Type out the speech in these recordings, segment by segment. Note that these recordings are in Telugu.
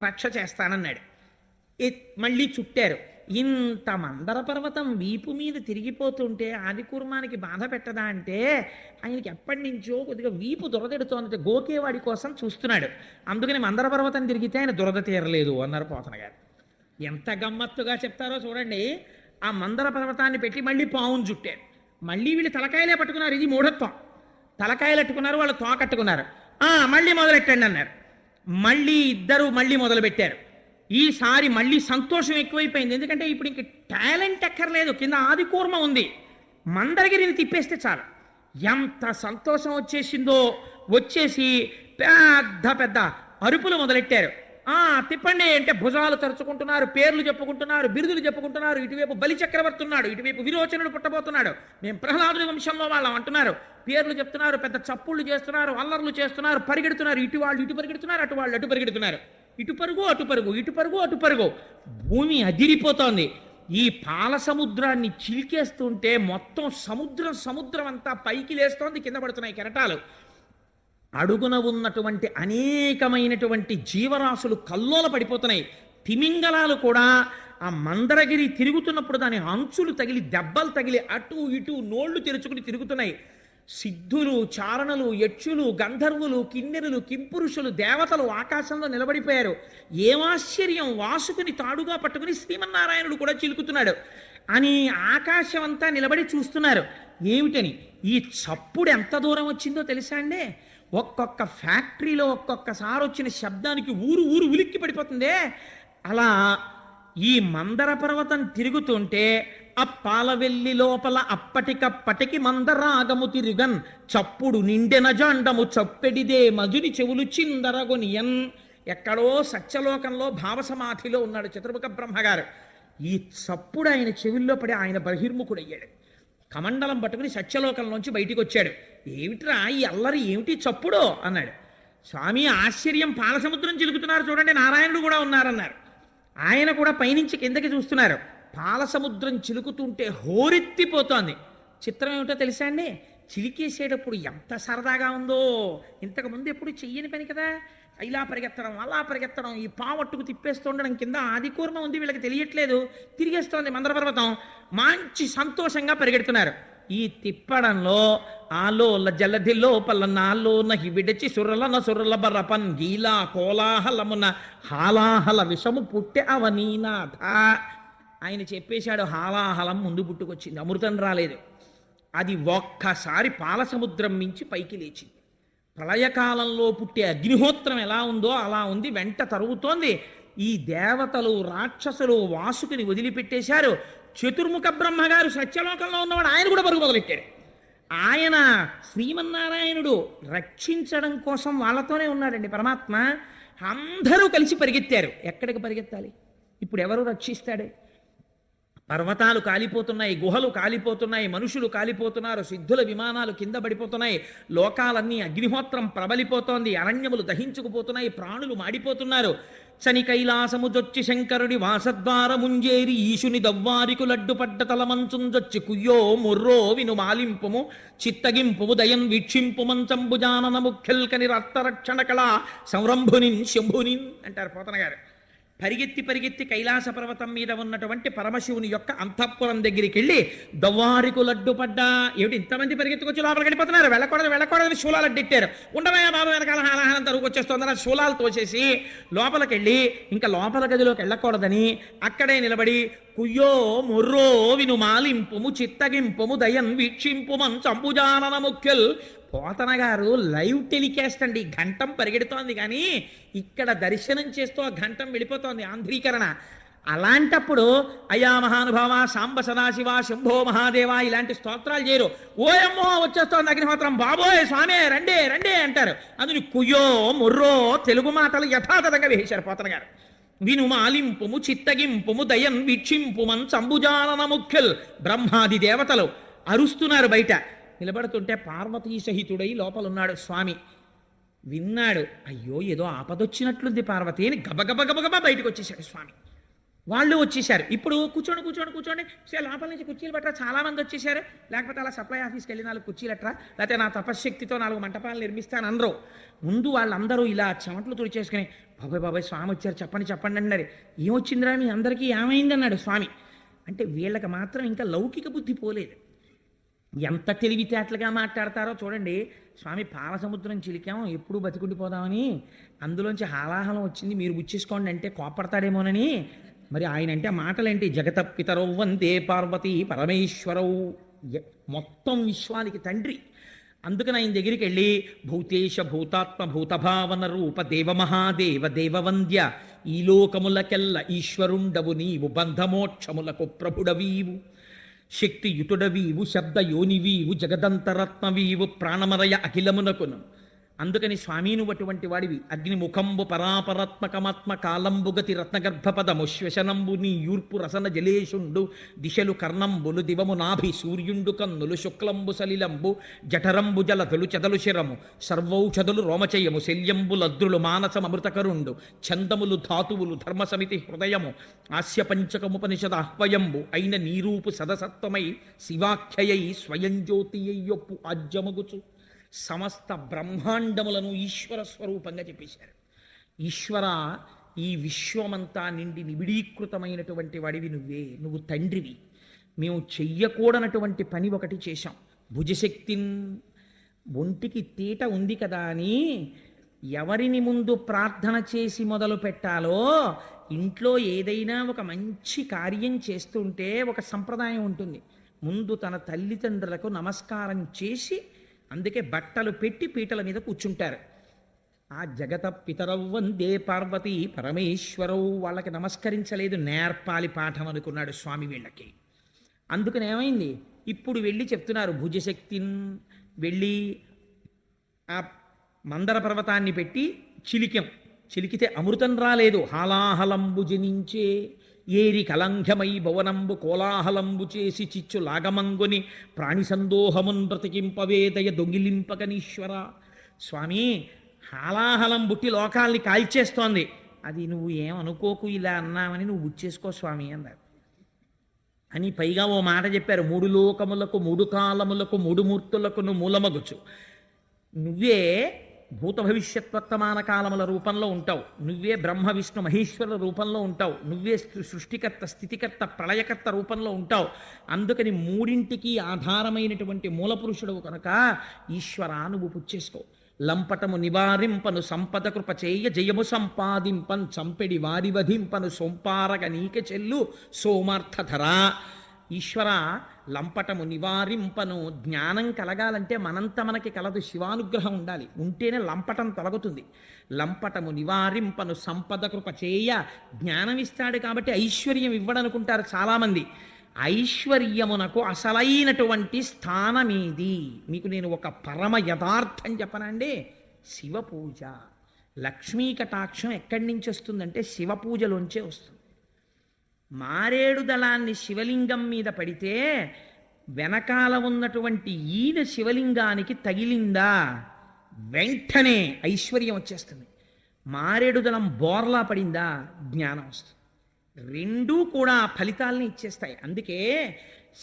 రక్ష చేస్తానన్నాడు. మళ్ళీ చుట్టారు. ఇంత మందర పర్వతం వీపు మీద తిరిగిపోతుంటే ఆదికూర్మానికి బాధ పెట్టదా అంటే ఆయనకి ఎప్పటి నుంచో కొద్దిగా వీపు దురదెడుతోందంటే గోకేవాడి కోసం చూస్తున్నాడు. అందుకని మందర పర్వతం తిరిగితే ఆయన దురద తీరలేదు అన్నారు పోతన గారు. ఎంత గమ్మత్తుగా చెప్తారో చూడండి. ఆ మందర పర్వతాన్ని పెట్టి మళ్ళీ పావును చుట్టారు. మళ్ళీ వీళ్ళు తలకాయలే పట్టుకున్నారు. ఇది మూఢత్వం. తలకాయలు అట్టుకున్నారు, వాళ్ళు తోకట్టుకున్నారు. మళ్ళీ మొదలెట్టండి అన్నారు. మళ్ళీ ఇద్దరు మళ్ళీ మొదలుపెట్టారు. ఈసారి మళ్ళీ సంతోషం ఎక్కువైపోయింది. ఎందుకంటే ఇప్పుడు ఇంక టాలెంట్ ఎక్కర్లేదు, కింద ఆదికూర్మ ఉంది, మందరగిరిని తిప్పేస్తే చాలు. ఎంత సంతోషం వచ్చేసిందో. వచ్చేసి పెద్ద పెద్ద అరుపులు మొదలెట్టారు. తిప్పండి అంటే భుజాలు తరుచుకుంటున్నారు, పేర్లు చెప్పుకుంటున్నారు, బిరుదులు చెప్పుకుంటున్నారు. ఇటువైపు బలి చక్రవర్తి ఉన్నాడు, ఇటువైపు విరోచనుడు పుట్టబోతున్నాడు, మేము ప్రహ్లాదుడి వంశంలో వాళ్ళం అంటున్నారు. పేర్లు చెప్తున్నారు, పెద్ద చప్పుళ్ళు చేస్తున్నారు, అల్లర్లు చేస్తున్నారు, పరిగెడుతున్నారు. ఇటు వాళ్ళు ఇటు పరిగెడుతున్నారు, అటు వాళ్ళు అటు పరిగెడుతున్నారు. ఇటు పరుగు అటు పరుగు, ఇటు పరుగు అటు పరుగు. భూమి అదిరిపోతోంది. ఈ పాల సముద్రాన్ని చిలికేస్తుంటే మొత్తం సముద్రం అంతా పైకి లేస్తోంది, కింద పడుతున్నాయి కెరటాలు. అడుగున ఉన్నటువంటి అనేకమైనటువంటి జీవరాశులు కల్లోల పడిపోతున్నాయి. తిమింగలాలు కూడా ఆ మందరగిరి తిరుగుతున్నప్పుడు దాని అంచులు తగిలి దెబ్బలు తగిలి అటు ఇటు నోళ్లు తెరుచుకుని తిరుగుతున్నాయి. సిద్ధులు, చారణులు, యక్షులు, గంధర్వులు, కిన్నెరులు, కింపురుషులు, దేవతలు ఆకాశంలో నిలబడిపోయారు. ఏమాశ్చర్యం! వాసుకుని తాడుగా పట్టుకుని శ్రీమన్నారాయణుడు కూడా చిలుకుతున్నాడు అని ఆకాశం అంతా నిలబడి చూస్తున్నారు. ఏమిటని? ఈ చప్పుడు ఎంత దూరం వచ్చిందో తెలుసా అండి? ఒక్కొక్క ఫ్యాక్టరీలో ఒక్కొక్కసారి వచ్చిన శబ్దానికి ఊరు ఉలిక్కి పడిపోతుందే. అలా ఈ మందర పర్వతం తిరుగుతుంటే ఆ పాలవెల్లి లోపల అప్పటికప్పటికి మందరాగము తిరుగన్ చప్పుడు నిండెన జాండము చప్పెడిదే మధుని చెవులు చిందరగొనియన్. ఎక్కడో సత్యలోకంలో భావసమాధిలో ఉన్నాడు చతుర్ముఖ బ్రహ్మగారు. ఈ చప్పుడు ఆయన చెవుల్లో పడి ఆయన బహిర్ముఖుడయ్యాడు. కమండలం పట్టుకుని సత్యలోకంలోంచి బయటికి వచ్చాడు. ఏమిట్రా ఈ అల్లరి, ఏమిటి చప్పుడు అన్నాడు. స్వామి ఆశ్చర్యం, పాలసముద్రం చిలుకుతున్నారు చూడండి, నారాయణుడు కూడా ఉన్నారన్నారు. ఆయన కూడా పైనుంచి కిందకి చూస్తున్నారు. పాలసముద్రం చిలుకుతుంటే హోరెత్తిపోతోంది. చిత్రం ఏమిటో తెలుసా అండి? చిలికేసేటప్పుడు ఎంత సరదాగా ఉందో. ఇంతకుముందు ఎప్పుడు చెయ్యని పని కదా. ఇలా పరిగెత్తడం, అలా పరిగెత్తడం, ఈ పావట్టుకు తిప్పేస్తుండడం. కింద ఆదికూర్మ ఉంది, వీళ్ళకి తెలియట్లేదు, తిరిగేస్తోంది మందర పర్వతం. మంచి సంతోషంగా పరిగెడుతున్నారు. ఈ తిప్పడంలో ఆలోల జలధిలో పల్లనాలో నహి విడచి సుర్రల బర్రపన్ గీలా కోలాహలమున హాలాహల విషము పుట్టె అవనీనాథ. ఆయన చెప్పేశాడు, హాలాహలం ముందు పుట్టుకొచ్చింది, అమృతం రాలేదు. అది ఒక్కసారి పాలసముద్రం మించి పైకి లేచింది. ప్రళయకాలంలో పుట్టే అగ్నిహోత్రం ఎలా ఉందో అలా ఉంది, వెంట తరుగుతోంది. ఈ దేవతలు, రాక్షసులు వాసుకుని వదిలిపెట్టేశారు. చతుర్ముఖ బ్రహ్మగారు సత్యలోకంలో ఉన్నవాడు, ఆయన కూడా పరుగు మొదలెట్టాడు. ఆయన శ్రీమన్నారాయణుడు రక్షించడం కోసం వాళ్ళతోనే ఉన్నాడండి పరమాత్మ. అందరూ కలిసి పరిగెత్తారు. ఎక్కడికి పరిగెత్తాలి? ఇప్పుడు ఎవరు రక్షిస్తాడు? పర్వతాలు కాలిపోతున్నాయి, గుహలు కాలిపోతున్నాయి, మనుషులు కాలిపోతున్నారు, సిద్ధుల విమానాలు కింద పడిపోతున్నాయి, లోకాలన్నీ అగ్నిహోత్రం ప్రబలిపోతోంది, అరణ్యములు దహించుకుపోతున్నాయి, ప్రాణులు మాడిపోతున్నారు. శని కైలాసముజొచ్చి శంకరుడి వాసద్వారముంజేరి ఈశుని దవ్వారికు లడ్డుపడ్డ తలమంచుంజొచ్చి కుయ్యో ముర్రో విను మాలింపుము చిత్తగింపుము దయన్ వీక్షింపు మంచంబుజానన ముఖ్యల్కని రక్తరక్షణ కళ సంరంభునిన్ శంభునిన్ అంటారు పోతన గారు. పరిగెత్తి కైలాస పర్వతం మీద ఉన్నటువంటి పరమశివుని యొక్క అంతఃపురం దగ్గరికి వెళ్ళి దవ్వారికు లడ్డుపడ్డా. ఏమిటి ఇంతమంది పరిగెత్తుకొచ్చి లోపలికి వెళ్ళిపోతున్నారు? వెళ్ళకూడదని శూలాలు అడ్డెట్టారు. ఉండవయ్యా బాబు, వెనకాల హాలాహలం తరుగుకొచ్చేస్తోందని శూలాలు తోసేసి లోపలికి వెళ్ళి ఇంకా లోపల గదిలోకి వెళ్ళకూడదని అక్కడే నిలబడి కుయ్యో ముర్రో విను మాలింపుము చిత్తగింపుము దయన్ వీక్షింపు మంచంబుజానన ముఖ్యల్. పోతన గారు లైవ్ టెలికాస్ట్ అండి, ఘంటం పరిగెడుతోంది కానీ ఇక్కడ దర్శనం చేస్తూ ఆ ఘంటం వెళ్ళిపోతోంది, ఆంధ్రీకరణ. అలాంటప్పుడు అయా మహానుభావ, సాంబ సదాశివ, శంభో మహాదేవ ఇలాంటి స్తోత్రాలు చేయరు. ఓయమ్మో వచ్చేస్తోంది అగ్నిహోత్రం, బాబోయ్ స్వామి రండే రండే అంటారు. అందుని కుయ్యో ముర్రో తెలుగు మాటలు యథాతథంగా వేశారు పోతన గారు. విను మాలింపుము చిత్తగింపుము దయన్ వీక్షింపుమన్ సంబుజానన ముఖ్యల్. బ్రహ్మాది దేవతలు అరుస్తున్నారు బయట. నిలబడుతుంటే పార్వతీ సహితుడై లోపలున్నాడు స్వామి. విన్నాడు, అయ్యో ఏదో ఆపదొచ్చినట్లుంది పార్వతి అని గబగబ బయటకు వచ్చేసాడు స్వామి. వాళ్ళు వచ్చేసారు. ఇప్పుడు కూర్చోండి కూర్చోండి కూర్చోండి, సరే లోపల నుంచి కుర్చీలు పట్టరా, చాలా మంది వచ్చేసారు. లేకపోతే అలా సప్లై ఆఫీస్కి వెళ్ళి 4 కుర్చీలు అట్రా, లేకపోతే నా తపశ్శక్తితో 4 మంటపాలు నిర్మిస్తాను అనరు. ముందు వాళ్ళందరూ ఇలా చెమటలు తుడిచేసుకుని, బాబాయ్ బాబాయ్ స్వామి వచ్చారు, చెప్పండి చెప్పండి అన్నారు. ఏమొచ్చిందిరా మీ అందరికీ, ఏమైంది అన్నాడు స్వామి. అంటే వీళ్ళకి మాత్రం ఇంకా లౌకిక బుద్ధి పోలేదు. ఎంత తెలివితేటలుగా మాట్లాడతారో చూడండి. స్వామి పాలసముద్రం చిలికాం, ఎప్పుడు బతికుండిపోదామని, అందులోంచి హాలాహలం వచ్చింది, మీరు గుచ్చేసుకోండి అంటే కోపడతాడేమోనని. మరి ఆయన అంటే మాటలేంటి, జగత పితరౌ వందే పార్వతీ పరమేశ్వరౌ, మొత్తం విశ్వానికి తండ్రి. అందుకని ఆయన దగ్గరికి వెళ్ళి, భూతేశ భూతాత్మ భూతభావన రూప దేవమహాదేవ దేవవంద్య, ఈ లోకములకెల్ల ఈశ్వరుండవు నీవు, బంధమోక్షములకు ప్రభుడవీవు, శక్తియుతుడవీవు, శబ్దయోనివీవు, జగదంతరత్నవీవు, ప్రాణమరయ అఖిలమునకును. అందుకని స్వామి నువ్వు అటువంటి వాడివి. అగ్నిముఖంబు పరాపరాత్మకమాత్మ కాలంబుగతి రత్నగర్భపదము శ్వశనంబు నీ యూర్పు రసన జలేషుండు, దిశలు కర్ణంబులు దివము నాభి సూర్యుండు కన్నులు, శుక్లంబు సలిలంబు జఠరంబు జలతులు చెదలు శిరము, సర్వౌషధులు రోమచయము, శల్యంబులద్రులు మానసమృతకరుండు, ఛందములు ధాతువులు ధర్మసమితి హృదయము, ఆస్య పంచకముపనిషద ఆహ్వయంబు అయిన నీరూపు సదసత్వమై శివాఖ్యయై స్వయం జ్యోతియ్యొప్పు ఆజ్యమగుచు, సమస్త బ్రహ్మాండములను ఈశ్వర స్వరూపంగా చెప్పేశారు. ఈశ్వర, ఈ విశ్వమంతా నిండి నిబిడీకృతమైనటువంటి వాడివి నువ్వే, నువ్వు తండ్రివి. మేము చెయ్యకూడనటువంటి పని ఒకటి చేశాం. భుజశక్తిన్, ఒంటికి తీట ఉంది కదా అని ఎవరిని ముందు ప్రార్థన చేసి మొదలు పెట్టాలో, ఇంట్లో ఏదైనా ఒక మంచి కార్యం చేస్తుంటే ఒక సంప్రదాయం ఉంటుంది. ముందు తన తల్లిదండ్రులకు నమస్కారం చేసి, అందుకే బట్టలు పెట్టి పీటల మీద కూర్చుంటారు. ఆ జగత పితరౌ వందే పార్వతీ పరమేశ్వరౌ, వాళ్ళకి నమస్కరించలేదు, నేర్పాలి పాఠం అనుకున్నాడు స్వామి వీళ్ళకి. అందుకని ఏమైంది, ఇప్పుడు వెళ్ళి చెప్తున్నారు భుజశక్తిన్. వెళ్ళి ఆ మందర పర్వతాన్ని పెట్టి చిలికితే అమృతం రాలేదు, హాలాహలంబు జనించే, ఏరి కలంఘమై భవనంబు కోలాహలంబు చేసి చిచ్చు లాగమంగుని, ప్రాణి సందోహమున్ బ్రతికింపవేదయ దొంగిలింపకనీశ్వర. స్వామి, హాలాహలం బుట్టి లోకాల్ని కాల్చేస్తోంది, అది నువ్వు ఏమనుకోకు, ఇలా అన్నామని నువ్వు గుచ్చేసుకో స్వామి అన్నారు. అని పైగా ఓ మాట చెప్పారు, 3 లోకములకు 3 కాలములకు 3 మూర్తులకును మూలమగుచు, నువ్వే భూత భవిష్యత్ వర్తమాన కాలముల రూపంలో ఉంటావు, నువ్వే బ్రహ్మ విష్ణు మహేశ్వరుల రూపంలో ఉంటావు, నువ్వే సృష్టికర్త స్థితికర్త ప్రళయకర్త రూపంలో ఉంటావు. అందుకని మూడింటికి ఆధారమైనటువంటి మూలపురుషుడు కనుక ఈశ్వర నువ్వు పుచ్చేసుకో. లంపటము నివారింపను సంపద కృప చేయ, జయము సంపాదింపన్ చంపెడి వారి వధింపను సోంపారగ నీక చెల్లు సోమార్థధరా. ఈశ్వర, లంపటము నివారింపను, జ్ఞానం కలగాలంటే మనంత మనకి కలదు, శివానుగ్రహం ఉండాలి, ఉంటేనే లంపటం తొలగుతుంది. లంపటము నివారింపను సంపద కృప చేయ, జ్ఞానం ఇస్తాడు కాబట్టి ఐశ్వర్యం ఇవ్వడనుకుంటారు చాలామంది. ఐశ్వర్యమునకు అసలైనటువంటి స్థానమేది? మీకు నేను ఒక పరమ యథార్థం చెప్పనండి, శివపూజ. లక్ష్మీ కటాక్షం ఎక్కడి నుంచి వస్తుందంటే శివపూజలోంచే వస్తుంది. మారేడు దళాన్ని శివలింగం మీద పడితే వెనకాల ఉన్నటువంటి ఈన శివలింగానికి తగిలిందా, వెంటనే ఐశ్వర్యం వచ్చేస్తుంది. మారేడు దళం బోర్లా పడిందా, జ్ఞానం వస్తుంది. రెండూ కూడా ఫలితాలని ఇచ్చేస్తాయి. అందుకే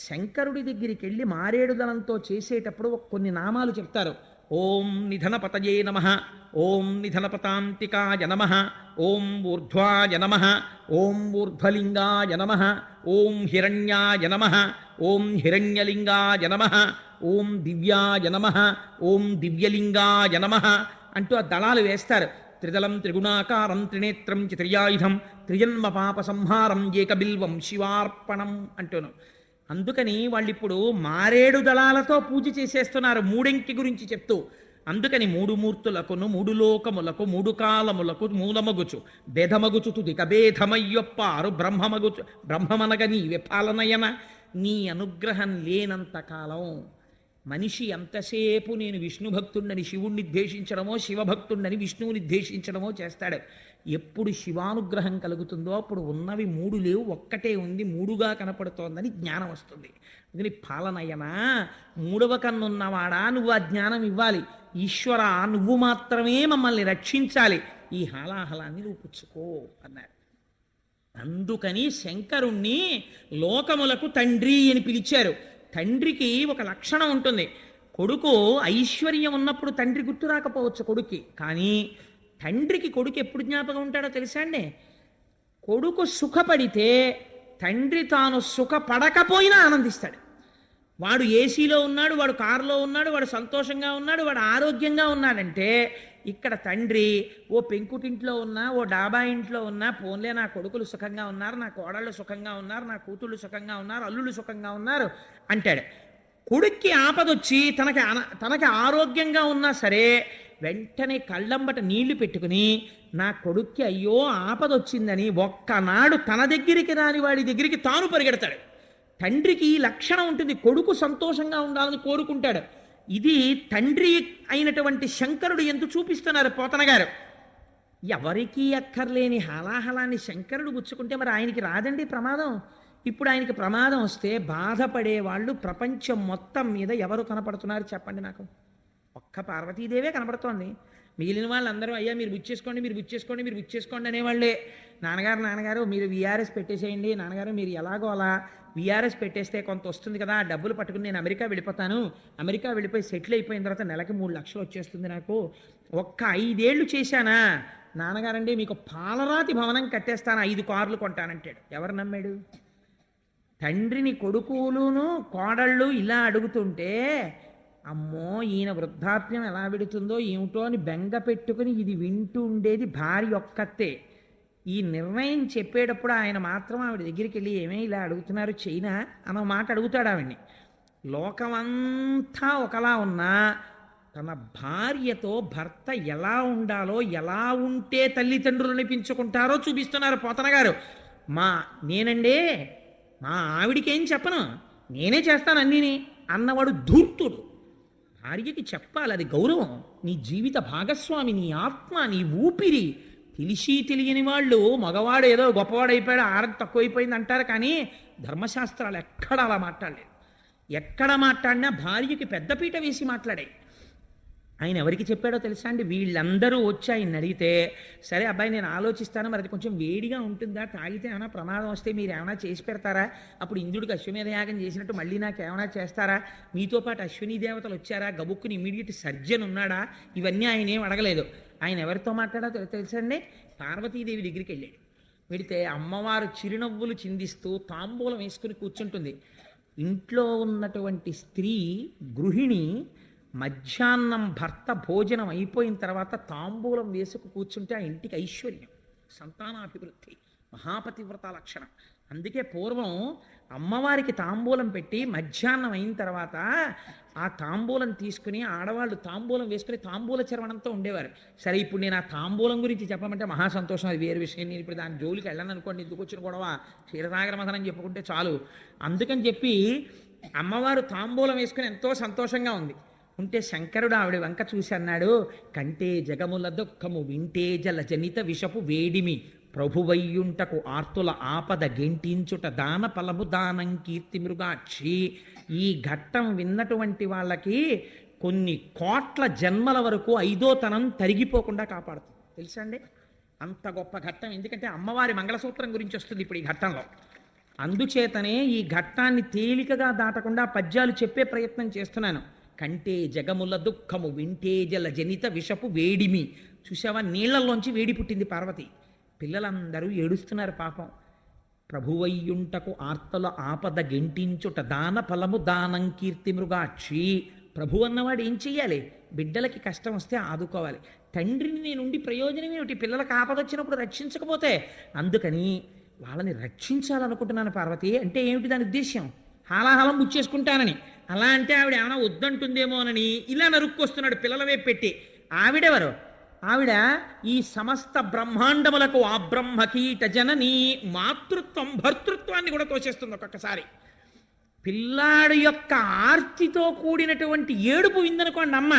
శంకరుడి దగ్గరికి వెళ్ళి మారేడు దళంతో చేసేటప్పుడు కొన్ని నామాలు చెప్తారు. ఓం నిధనపతయే నమః, ఓం నిధనపతాంతికాయ నమః, ఓం ఊర్ధ్వాయ నమః, ఓం ఊర్ధ్వలింగాయ నమః, ఓం హిరణ్యాయ నమః, ఓం హిరణ్యలింగాయ నమః, ఓం దివ్యాయ నమః, ఓం దివ్యలింగాయ నమః అంటూ ఆ దళాలు వేస్తారు. త్రిదళం త్రిగుణాకారం త్రినేత్రం చిత్రయాయుధం త్రిజన్మ పాప సంహారం ఏకబిల్వం శివార్పణం అంటూను. అందుకని వాళ్ళు ఇప్పుడు మారేడు దళాలతో పూజ చేసేస్తున్నారు మూడింటి గురించి చెప్తూ. అందుకని 3 మూర్తులకును 3 లోకములకు 3 కాలములకు మూలమగుచు భేదమగుచు తుదిక భేదమయ్యొప్పారు బ్రహ్మమనగ నీవే పాలనయన. నీ అనుగ్రహం లేనంత కాలం మనిషి ఎంతసేపు నేను విష్ణు భక్తుడిని శివుణ్ణి ద్వేషించడమో, శివభక్తుడిని విష్ణువుని ద్వేషించడమో చేస్తాడు. ఎప్పుడు శివానుగ్రహం కలుగుతుందో అప్పుడు ఉన్నవి 3 లేవు, ఒక్కటే ఉంది, 3గా కనపడుతోందని జ్ఞానం వస్తుంది. అందుకని పాలనయన, 3వ కన్నున్నవాడా నువ్వు ఆ జ్ఞానం ఇవ్వాలి. ఈశ్వర, నువ్వు మాత్రమే మమ్మల్ని రక్షించాలి, ఈ హాలాహలాన్ని నువ్వు పుచ్చుకో అన్నారు. అందుకని శంకరుణ్ణి లోకములకు తండ్రి అని పిలిచారు. తండ్రికి ఒక లక్షణం ఉంటుంది. కొడుకు ఐశ్వర్యం ఉన్నప్పుడు తండ్రి గుర్తు రాకపోవచ్చు కొడుక్కి, కానీ తండ్రికి కొడుకు ఎప్పుడు జ్ఞాపకం ఉంటాడో తెలుసా అండి? కొడుకు సుఖపడితే తండ్రి తాను సుఖపడకపోయినా ఆనందిస్తాడు. వాడు ఏసీలో ఉన్నాడు, వాడు కారులో ఉన్నాడు, వాడు సంతోషంగా ఉన్నాడు, వాడు ఆరోగ్యంగా ఉన్నాడంటే ఇక్కడ తండ్రి ఓ పెంకుటింట్లో ఉన్నా, ఓ డాబా ఇంట్లో ఉన్నా, పోన్లే నా కొడుకులు సుఖంగా ఉన్నారు, నా కోడళ్ళు సుఖంగా ఉన్నారు, నా కూతుళ్ళు సుఖంగా ఉన్నారు, అల్లుళ్ళు సుఖంగా ఉన్నారు అంటాడు. కొడుక్కి ఆపదొచ్చి తనకి ఆరోగ్యంగా ఉన్నా సరే వెంటనే కళ్ళంబట నీళ్లు పెట్టుకుని నా కొడుక్కి అయ్యో ఆపదొచ్చిందని ఒక్కనాడు తన దగ్గరికి రాని వాడి దగ్గరికి తాను పరిగెడతాడు. తండ్రికి ఈ లక్షణం ఉంటుంది, కొడుకు సంతోషంగా ఉండాలని కోరుకుంటాడు. ఇది తండ్రి అయినటువంటి శంకరుడు ఎందుకు చూపిస్తున్నారు పోతన గారు. ఎవరికీ అక్కర్లేని హలాహలాన్ని శంకరుడు గుచ్చుకుంటే మరి ఆయనకి రాదండి ప్రమాదం. ఇప్పుడు ఆయనకి ప్రమాదం వస్తే బాధపడే వాళ్ళు ప్రపంచం మొత్తం మీద ఎవరు కనపడుతున్నారు చెప్పండి నాకు? ఒక్క పార్వతీదేవే కనపడుతోంది. మిగిలిన వాళ్ళందరూ అయ్యా మీరు బుచ్చేసుకోండి, మీరు బుచ్చేసుకోండి, మీరు బుచ్చేసుకోండి అనేవాళ్ళే. నాన్నగారు మీరు విఆర్ఎస్ పెట్టేసేయండి, నాన్నగారు మీరు ఎలాగో అలా విఆర్ఎస్ పెట్టేస్తే కొంత వస్తుంది కదా, ఆ డబ్బులు పట్టుకుని నేను అమెరికా వెళ్ళిపోతాను, అమెరికా వెళ్ళిపోయి సెటిల్ అయిపోయిన తర్వాత నెలకి 3 లక్షలు వచ్చేస్తుంది నాకు, ఒక్క 5 ఏళ్ళు చేశానా నాన్నగారండి మీకు పాలరాతి భవనం కట్టేస్తాను, 5 కార్లు కొంటానంటాడు. ఎవరు నమ్మాడు? తండ్రిని కొడుకులును కోడళ్ళు ఇలా అడుగుతుంటే అమ్మో ఈయన వృద్ధాప్యం ఎలా విడుతుందో ఏమిటో అని బెంగ పెట్టుకుని ఇది వింటూ ఉండేది భార్య ఒక్కతే. ఈ నిర్ణయం చెప్పేటప్పుడు ఆయన మాత్రం ఆవిడ దగ్గరికి వెళ్ళి ఏమే ఇలా అడుగుతున్నారు చైనా అన్న మాట అడుగుతాడు ఆవిడ్ని. లోకమంతా ఒకలా ఉన్నా తన భార్యతో భర్త ఎలా ఉండాలో, ఎలా ఉంటే తల్లిదండ్రులు అనిపించుకుంటారో చూపిస్తున్నారు పోతన గారు. నేనండే మా ఆవిడికి ఏం చెప్పను, నేనే చేస్తాను అన్నీని అన్నవాడు ధూర్తుడు. భార్యకి చెప్పాలి, అది గౌరవం. నీ జీవిత భాగస్వామి, నీ ఆత్మ, నీ ఊపిరి. తెలిసి తెలియని వాళ్ళు మగవాడు ఏదో గొప్పవాడైపోయాడు, ఆడది తక్కువైపోయింది అంటారు, కానీ ధర్మశాస్త్రాలు ఎక్కడ అలా మాట్లాడలేదు. ఎక్కడ మాట్లాడినా భార్యకి పెద్దపీట వేసి మాట్లాడాయి. ఆయన ఎవరికి చెప్పాడో తెలుసా అండి? వీళ్ళందరూ వచ్చి ఆయన అడిగితే, సరే అబ్బాయి నేను ఆలోచిస్తాను, మరి అది కొంచెం వేడిగా ఉంటుందా, తాగితే ఏమైనా ప్రమాదం వస్తే మీరు ఏమైనా చేసి పెడతారా, అప్పుడు ఇంద్రుడికి అశ్వమేధ యాగం చేసినట్టు మళ్ళీ నాకు ఏమైనా చేస్తారా, మీతో పాటు అశ్విని దేవతలు వచ్చారా, గబుక్కుని ఇమీడియట్ సర్జన్ ఉన్నాడా, ఇవన్నీ ఆయన ఏం అడగలేదు. ఆయన ఎవరితో మాట్లాడో తెలుసండి? పార్వతీదేవి దగ్గరికి వెళ్ళాడు. వెడితే అమ్మవారు చిరునవ్వులు చిందిస్తూ తాంబూలం వేసుకుని కూర్చుంటుంది. ఇంట్లో ఉన్నటువంటి స్త్రీ గృహిణి మధ్యాహ్నం భర్త భోజనం అయిపోయిన తర్వాత తాంబూలం వేసుకు కూర్చుంటే ఆ ఇంటికి ఐశ్వర్యం, సంతానాభివృద్ధి, మహాపతివ్రత లక్షణం. అందుకే పూర్వం అమ్మవారికి తాంబూలం పెట్టి మధ్యాహ్నం అయిన తర్వాత ఆ తాంబూలం తీసుకుని ఆడవాళ్ళు తాంబూలం వేసుకుని తాంబూల చర్వణంతో ఉండేవారు. సరే ఇప్పుడు నేను ఆ తాంబూలం గురించి చెప్పమంటే మహా సంతోషం, అది వేరే విషయం. నేను ఇప్పుడు దాని జోలికి వెళ్ళను అనుకోండి, ఎందుకు వచ్చిన గొడవ, క్షీరసాగర మథనం చెప్పుకుంటే చాలు. అందుకని చెప్పి అమ్మవారు తాంబూలం వేసుకుని ఎంతో సంతోషంగా ఉంది. ఉంటే శంకరుడు ఆవిడ వంక చూసి అన్నాడు, కంటే జగముల దుఃఖము వింటే జల జనిత విషపు వేడిమి ప్రభువయ్యుంటకు ఆర్తుల ఆపద గెంటించుట దాన ఫలము దానం కీర్తి మృగాక్షి. ఈ ఘట్టం విన్నటువంటి వాళ్ళకి కొన్ని కోట్ల జన్మల వరకు 5వ తనం తరిగిపోకుండా కాపాడుతుంది. తెలుసా అండి? అంత గొప్ప ఘట్టం. ఎందుకంటే అమ్మవారి మంగళసూత్రం గురించి వస్తుంది ఇప్పుడు ఈ ఘట్టంలో. అందుచేతనే ఈ ఘట్టాన్ని తేలికగా దాటకుండా పద్యాలు చెప్పే ప్రయత్నం చేస్తున్నాను. కంటే జగముల దుఃఖము వింటే జల జనిత విషపు వేడిమి. చూసావా, నీళ్లలోంచి వేడి పుట్టింది పార్వతి. పిల్లలందరూ ఏడుస్తున్నారు పాపం. ప్రభువయ్యుంటకు ఆర్తల ఆపద గెంటించుట దాన ఫలము దానం కీర్తి మృగాక్షి. ప్రభు అన్నవాడు ఏం చెయ్యాలి? బిడ్డలకి కష్టం వస్తే ఆదుకోవాలి. తండ్రిని నేనుండి ప్రయోజనం ఏమిటి? పిల్లలకు ఆపద వచ్చినప్పుడు రక్షించకపోతే. అందుకని వాళ్ళని రక్షించాలనుకుంటున్నాను పార్వతి. అంటే ఏమిటి దాని ఉద్దేశ్యం? హాలాహలం బుచ్చేసుకుంటానని. అలా అంటే ఆవిడ ఏమైనా వద్దంటుందేమోనని ఇలా నరుక్కొస్తున్నాడు పిల్లల వైపు పెట్టి. ఆవిడెవరు? ఆవిడ ఈ సమస్త బ్రహ్మాండములకు ఆ బ్రహ్మకీట జనని. మాతృత్వం భర్తృత్వాన్ని కూడా తోచేస్తుంది ఒక్కొక్కసారి. పిల్లాడు యొక్క ఆర్తితో కూడినటువంటి ఏడుపు విందనుకోండి అమ్మ,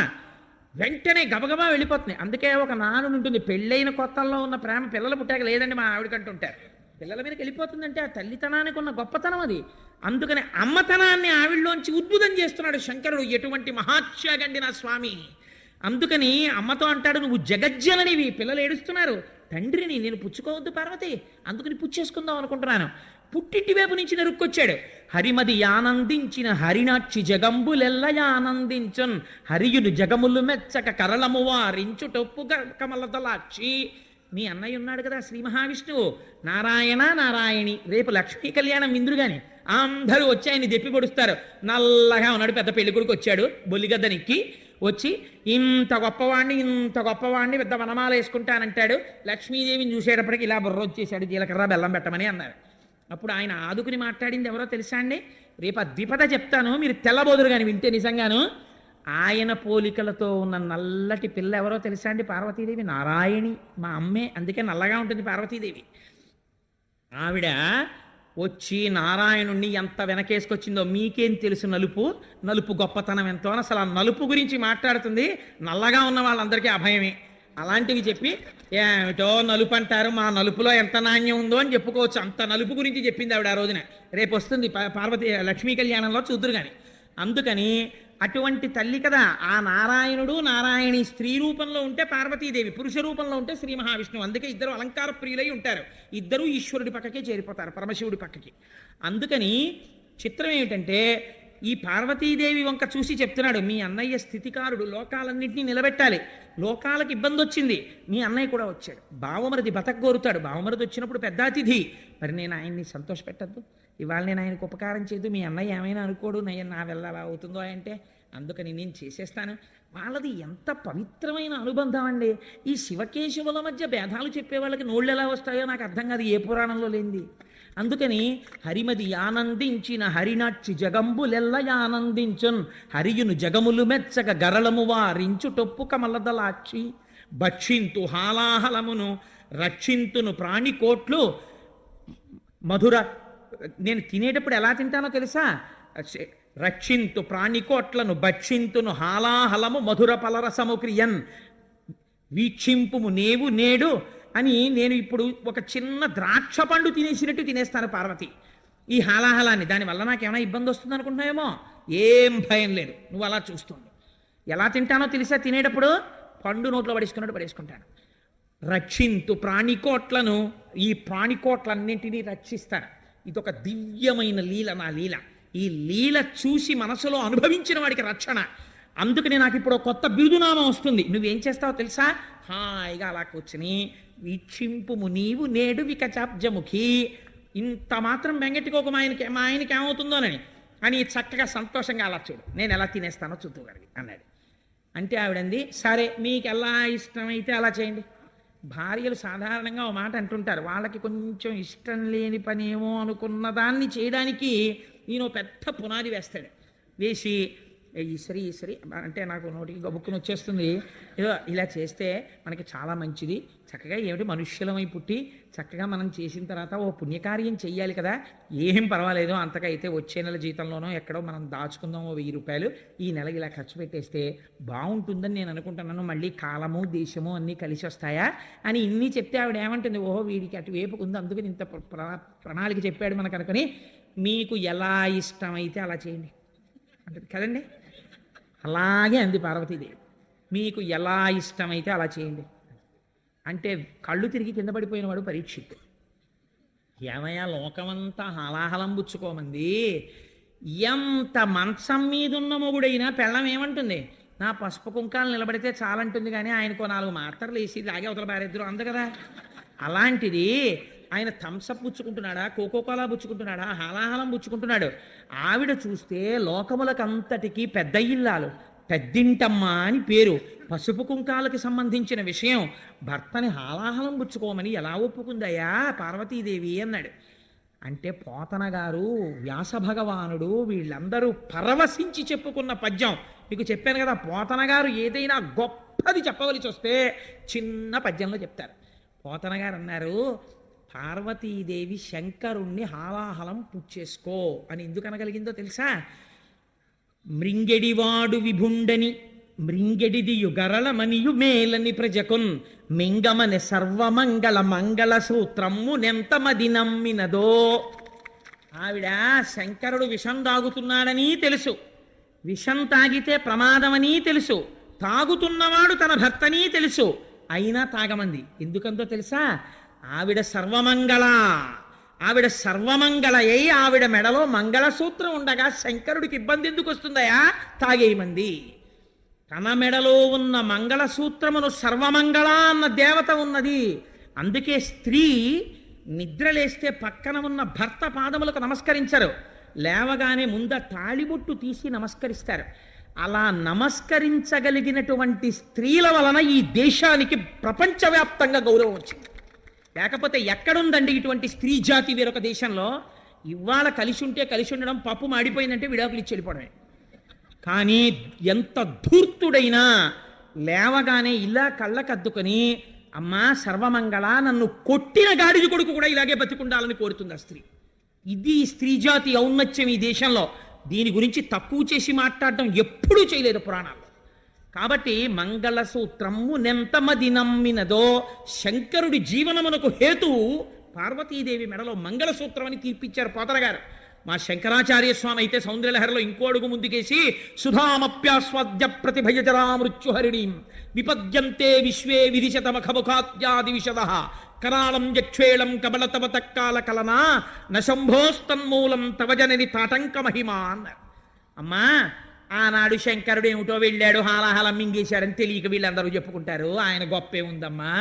వెంటనే గబగబా వెళ్ళిపోతుంది. అందుకే ఒక నానుడు ఉంటుంది, పెళ్ళైన కొత్తల్లో ఉన్న ప్రేమ పిల్లలు పుట్టాక లేదండి మా ఆవిడకంటుంటారు. పిల్లల మీదకి వెళ్ళిపోతుందంటే ఆ తల్లితనానికి ఉన్న గొప్పతనం అది. అందుకని అమ్మతనాన్ని ఆవిడలోంచి ఉద్భుతం చేస్తున్నాడు శంకరుడు. ఎటువంటి మహాత్యాగండి నా స్వామి. అందుకని అమ్మతో అంటాడు, నువ్వు జగజ్జననివి, పిల్లలు ఏడుస్తున్నారు, తండ్రిని నేను పుచ్చుకోవద్దు పార్వతి, అందుకని పుచ్చేసుకుందాం అనుకుంటున్నాను. పుట్టింటి వైపు నుంచి నెరుక్కొచ్చాడు. హరిమది యానందించిన హరినాక్షి జగంబులెల్లయానందించున్, హరియుడు జగములు మెచ్చక కరళము వారించు టొప్పు కమలదలాక్షి. మీ అన్నయ్య ఉన్నాడు కదా శ్రీ మహావిష్ణువు, నారాయణ నారాయణి. రేపు లక్ష్మీ కళ్యాణం విందురుగాని అందరూ వచ్చి ఆయన్ని దెప్పి పొడుస్తారు. నల్లగా ఉన్నాడు, పెద్ద పెళ్ళికొడుకు వచ్చాడు బొల్లిగద్దనికి. వచ్చి ఇంత గొప్పవాణ్ణి పెద్ద వనమాల వేసుకుంటానంటాడు. లక్ష్మీదేవిని చూసేటప్పటికి ఇలా బుర్ర వచ్చేసాడు, జీలకర్ర బెల్లం పెట్టమని అన్నారు. అప్పుడు ఆయన ఆదుకుని మాట్లాడింది ఎవరో తెలుసా అండి? రేపు ఆ ద్విపద చెప్తాను, మీరు తెల్లబోదురు కానీ వింటే నిజంగాను. ఆయన పోలికలతో ఉన్న నల్లటి పిల్ల ఎవరో తెలుసా అండి? పార్వతీదేవి. నారాయణి మా అమ్మే, అందుకే నల్లగా ఉంటుంది పార్వతీదేవి. ఆవిడ వచ్చి నారాయణుణ్ణి ఎంత వెనకేసుకొచ్చిందో మీకేం తెలుసు. నలుపు గొప్పతనం ఎంతో అని అసలు ఆ నలుపు గురించి మాట్లాడుతుంది. నల్లగా ఉన్న వాళ్ళందరికీ అభయమే. అలాంటివి చెప్పి ఏమిటో నలుపు అంటారు, మా నలుపులో ఎంత నాణ్యం ఉందో అని చెప్పుకోవచ్చు. అంత నలుపు గురించి చెప్పింది ఆవిడ ఆ రోజున. రేపు వస్తుంది పార్వతీ లక్ష్మీ కళ్యాణంలో చూద్దురు కానీ. అందుకని అటువంటి తల్లి కదా ఆ నారాయణుడు. నారాయణి స్త్రీ రూపంలో ఉంటే పార్వతీదేవి, పురుష రూపంలో ఉంటే శ్రీ మహావిష్ణువు. అందుకే ఇద్దరు అలంకార ప్రియులై ఉంటారు. ఇద్దరూ ఈశ్వరుడి పక్కకే చేరిపోతారు, పరమశివుడి పక్కకి. అందుకని చిత్రం ఏమిటంటే ఈ పార్వతీదేవి వంక చూసి చెప్తున్నాడు, మీ అన్నయ్య స్థితికారుడు, లోకాలన్నింటినీ నిలబెట్టాలి. లోకాలకు ఇబ్బంది వచ్చింది, మీ అన్నయ్య కూడా వచ్చాడు. బావమరిది బతకగోరుతాడు. బావమరిది వచ్చినప్పుడు పెద్ద అతిథి. మరి నేను ఆయన్ని సంతోషపెట్టద్దు, ఇవాళ నేను ఆయనకు ఉపకారం చేయదు, మీ అన్నయ్య ఏమైనా అనుకోడు, నా వల్ల అలా అవుతుందో అంటే అందుకని నేను చేసేస్తాను. వాళ్ళది ఎంత పవిత్రమైన అనుబంధం అండి. ఈ శివకేశవుల మధ్య భేదాలు చెప్పే వాళ్ళకి నోళ్ళు ఎలా వస్తాయో నాకు అర్థం కాదు, ఏ పురాణంలో లేనిది. అందుకని హరిమది ఆనందించిన హరినాక్షి జగంబులెల్లయానందించున్, హరియును జగములు మెచ్చక గరళము వారించు టొప్పు కమలదలాక్షి. భక్షింతు హాలాహలమును రక్షింతును ప్రాణికోట్లు మధుర. నేను తినేటప్పుడు ఎలా తింటానో తెలుసా? రక్షింతు ప్రాణికోట్లను భక్షింతును హాలాహలము మధుర పలరసము క్రియన్. వీక్షింపుము నేవు నేడు అని నేను ఇప్పుడు ఒక చిన్న ద్రాక్ష పండు తినేసినట్టు తినేస్తాను పార్వతి ఈ హాలాహలాన్ని. దానివల్ల నాకేమైనా ఇబ్బంది వస్తుంది అనుకుంటున్నావేమో, ఏం భయం లేదు. నువ్వు అలా చూస్తుండు. ఎలా తింటానో తెలుసా? తినేటప్పుడు పండు నోట్లో పడేసుకుంటాను. రక్షింతు ప్రాణికోట్లను, ఈ ప్రాణికోట్లన్నింటినీ రక్షిస్తాను. ఇదొక దివ్యమైన లీల, నా లీల. ఈ లీల చూసి మనసులో అనుభవించిన వాడికి రక్షణ. అందుకని నాకు ఇప్పుడు కొత్త బిరుదునామం వస్తుంది. నువ్వేం చేస్తావో తెలుసా? హాయిగా అలా కూర్చుని వీక్షింపుము నీవు నేడు వికచాబ్జముఖి. ఇంత మాత్రం బెంగెట్టుకోక మా ఆయనకి ఏమవుతుందోనని అని చక్కగా సంతోషంగా అలా చూడు, నేను ఎలా తినేస్తానో చూద్దుగాడికి అన్నాడు. అంటే ఆవిడంది, సరే మీకు ఎలా ఇష్టమైతే అలా చేయండి. భార్యలు సాధారణంగా ఓ మాట అంటుంటారు, వాళ్ళకి కొంచెం ఇష్టం లేని పనేమో అనుకున్న దాన్ని చేయడానికి ఈయన పెద్ద పునాది వేస్తాడు. వేసి ఈశ్వరి అంటే నాకు నోటికి గబుక్కుని వచ్చేస్తుంది, ఏదో ఇలా చేస్తే మనకి చాలా మంచిది, చక్కగా ఏమిటి మనుష్యులమై పుట్టి చక్కగా మనం చేసిన తర్వాత ఓ పుణ్యకార్యం చెయ్యాలి కదా, ఏం పర్వాలేదు, అంతగా అయితే వచ్చే నెల జీతంలోనో ఎక్కడో మనం దాచుకుందాం ఓ 1000 రూపాయలు, ఈ నెల ఇలా ఖర్చు పెట్టేస్తే బాగుంటుందని నేను అనుకుంటున్నాను, మళ్ళీ కాలము దేశము అన్నీ కలిసి వస్తాయా అని ఇన్ని చెప్తే ఆవిడ ఏమంటుంది, ఓహో వీడికి అటువైపు ఉంది, అందుకని ఇంత ప్రణాళిక చెప్పాడు మనకు అనుకుని, మీకు ఎలా ఇష్టమైతే అలా చేయండి అంటది కదండి. అలాగే అంది పార్వతీదేవి, మీకు ఎలా ఇష్టమైతే అలా చేయండి అంటే. కళ్ళు తిరిగి కింద పడిపోయిన వాడు పరీక్షిత్తు. ఏమయ్యా లోకమంతా హలాహలం పుచ్చుకోమంది, ఎంత మంచం మీదున్న మొగుడైనా పెళ్ళం ఏమంటుంది, నా పసుపు కుంకాలు నిలబడితే చాలంటుంది, కానీ ఆయనకో 4 మాత్రలు వేసి లాగే అవతల బారేద్దరు అందు కదా. అలాంటిది ఆయన థమ్సప్ పుచ్చుకుంటున్నాడా, కోకోకోలా పుచ్చుకుంటున్నాడా, హాలాహలం పుచ్చుకుంటున్నాడు. ఆవిడ చూస్తే లోకములకంతటికీ పెద్ద ఇల్లాలు, పెద్దింటమ్మ అని పేరు, పసుపు కుంకాలకి సంబంధించిన విషయం, భర్తని హాలాహలం పుచ్చుకోమని ఎలా ఒప్పుకుందయ్యా పార్వతీదేవి అన్నాడు. అంటే పోతన గారు, వ్యాస భగవానుడు వీళ్ళందరూ పరవశించి చెప్పుకున్న పద్యం మీకు చెప్పాను కదా. పోతన గారు ఏదైనా గొప్పది చెప్పవలసి వస్తే చిన్న పద్యంలో చెప్తారు. పోతన గారు అన్నారు, పార్వతీదేవి శంకరుణ్ణి హాలాహలం పుచ్చేసుకో అని ఎందుకు అనగలిగిందో తెలుసా? మృంగెడివాడు విభుండని మృంగెడిది యుగరళమనియు మేలని ప్రజకున్ మింగమని సర్వమంగళ మంగళ సూత్రము నెంతమది నమ్మినదో. ఆవిడ శంకరుడు విషం తాగుతున్నాడని తెలుసు, విషం తాగితే ప్రమాదమని తెలుసు, తాగుతున్నవాడు తన భర్తని తెలుసు, అయినా తాగమంది. ఎందుకంతో తెలుసా? ఆవిడ సర్వమంగళ. ఆవిడ సర్వమంగళయ్యి ఆవిడ మెడలో మంగళసూత్రం ఉండగా శంకరుడికి ఇబ్బంది ఎందుకు వస్తుందయా? తాగేయమంది. తన మెడలో ఉన్న మంగళసూత్రమును సర్వమంగళ అన్న దేవత ఉన్నది. అందుకే స్త్రీ నిద్రలేస్తే పక్కన ఉన్న భర్త పాదములకు నమస్కరించరు, లేవగానే ముంద తాళిబొట్టు తీసి నమస్కరిస్తారు. అలా నమస్కరించగలిగినటువంటి స్త్రీల వలన ఈ దేశానికి ప్రపంచవ్యాప్తంగా గౌరవం వచ్చింది. లేకపోతే ఎక్కడుందండి ఇటువంటి స్త్రీ జాతి వేరొక దేశంలో? ఇవాళ కలిసి ఉంటే కలిసి ఉండడం, పప్పు మాడిపోయిందంటే విడాకులు ఇచ్చి వెళ్ళిపోవడమే. కానీ ఎంత ధూర్తుడైనా లేవగానే ఇలా కళ్ళకద్దుకొని, అమ్మా సర్వమంగళ, నన్ను కొట్టిన గాడిది కొడుకు కూడా ఇలాగే బతికుండాలని కోరుతుంది ఆ స్త్రీ. ఇది స్త్రీ జాతి ఔన్నత్యం ఈ దేశంలో. దీని గురించి తక్కువ చేసి మాట్లాడటం ఎప్పుడూ చేయలేదు పురాణాల్లో. కాబట్టి మంగళసూత్రము నెంతమది నమ్మినదో, శంకరుడి జీవనమునకు హేతువు పార్వతీదేవి మెడలో మంగళసూత్రం అని తీర్పిచ్చారు పోతన గారు. మా శంకరాచార్య స్వామి అయితే సౌందర్యలహరిలో ఇంకో అడుగు ముందుకేసి, సుధామప్యాస్వాద్య ప్రతిభయజరా మృత్యుహరిణీం విపద్యంతే విశ్వే విధిశతమఖముఖాత్యాది విశద కరాళం యక్షేళం కబలతవ తక్కాల కలనా నశంభోస్తన్మూలం తవజనని తాటంక మహిమా అన్నారు. అమ్మా, ఆనాడు శంకరుడు ఏమిటో వెళ్ళాడు, హాలాహలం మింగేశాడని తెలియక వీళ్ళందరూ చెప్పుకుంటారు. ఆయన గొప్పే ఉందమ్మా,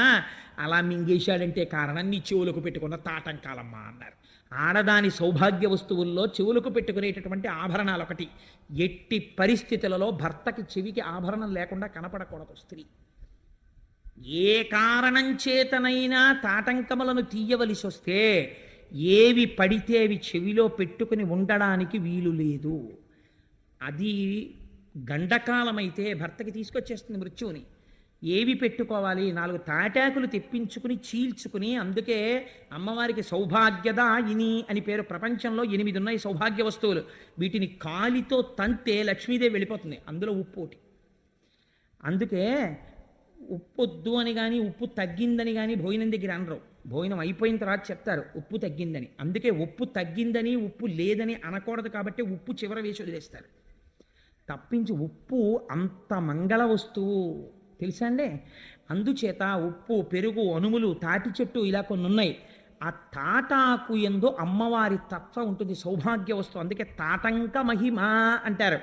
అలా మింగేశాడంటే కారణం నీ చెవులకు పెట్టుకున్న తాటంకాలమ్మా అన్నారు. ఆడదాని సౌభాగ్య వస్తువుల్లో చెవులకు పెట్టుకునేటటువంటి ఆభరణాలు ఒకటి. ఎట్టి పరిస్థితులలో భర్తకి చెవికి ఆభరణం లేకుండా కనపడకూడదు స్త్రీ. ఏ కారణం చేతనైనా తాటంకములను తీయవలసి వస్తే ఏవి పడితే అవి చెవిలో పెట్టుకుని ఉండడానికి వీలు లేదు. అది గండకాలమైతే భర్తకి తీసుకొచ్చేస్తుంది మృత్యువుని. ఏవి పెట్టుకోవాలి? 4 తాటాకులు తెప్పించుకుని చీల్చుకుని, అందుకే అమ్మవారికి సౌభాగ్యదాయిని అని పేరు. ప్రపంచంలో 8 ఉన్నాయి సౌభాగ్య వస్తువులు. వీటిని కాలితో తంతే లక్ష్మీదేవి వెళ్ళిపోతుంది. అందులో ఉప్పు ఒకటి. అందుకే ఉప్పొద్దు అని కానీ ఉప్పు తగ్గిందని కానీ భోజనం దగ్గర అనరు. భోజనం అయిపోయిన తర్వాత చెప్తారు ఉప్పు తగ్గిందని. అందుకే ఉప్పు తగ్గిందని ఉప్పు లేదని అనకూడదు కాబట్టి ఉప్పు చివర వేసి వదిలేస్తారు తప్పించి. ఉప్పు అంత మంగళ వస్తువు తెలుసా అండి. అందుచేత ఉప్పు, పెరుగు, అనుములు, తాటి చెట్టు ఇలా కొన్ని ఉన్నాయి. ఆ తాటాకు యందు అమ్మవారి తత్వం ఉంటుంది, సౌభాగ్య వస్తువు. అందుకే తాటంక మహిమ అంటారు.